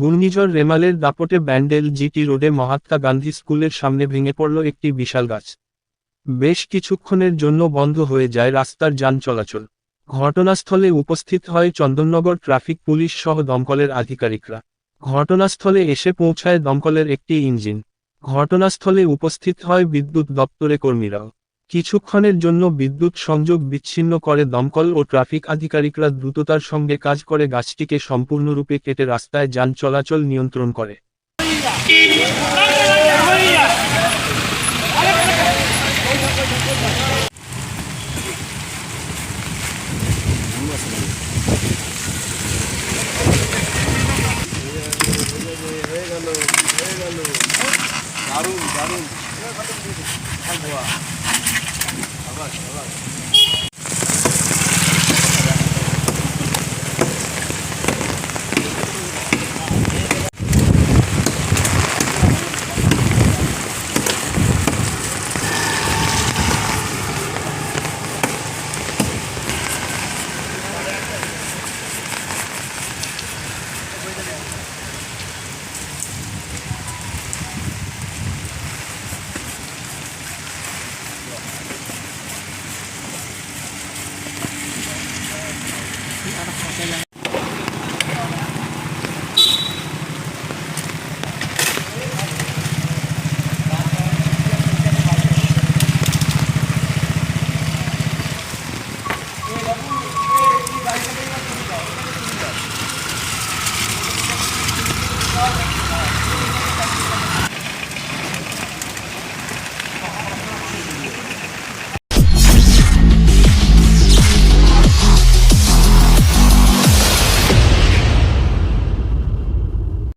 ঘূর্ণিঝড় রেমালের দাপটে ব্যান্ডেল জিটি রোডে মহাত্মা গান্ধী স্কুলের সামনে ভেঙে পড়ল একটি বিশাল গাছ। বেশ কিছুক্ষণের জন্য বন্ধ হয়ে যায় রাস্তার যান চলাচল। ঘটনাস্থলে উপস্থিত হয় চন্দননগর ট্রাফিক পুলিশ সহ দমকলের আধিকারিকরা। ঘটনাস্থলে এসে পৌঁছায় দমকলের একটি ইঞ্জিন। ঘটনাস্থলে উপস্থিত হয় বিদ্যুৎ দপ্তরে কর্মীরাও। কিছুক্ষণের জন্য বিদ্যুৎ সংযোগ বিচ্ছিন্ন করে দমকল ও ট্রাফিক আধিকারিকরা দ্রুততার সঙ্গে কাজ করে গাছটিকে সম্পূর্ণরূপে কেটে রাস্তায় যান চলাচল নিয়ন্ত্রণ করে। দারুণ দারুণ।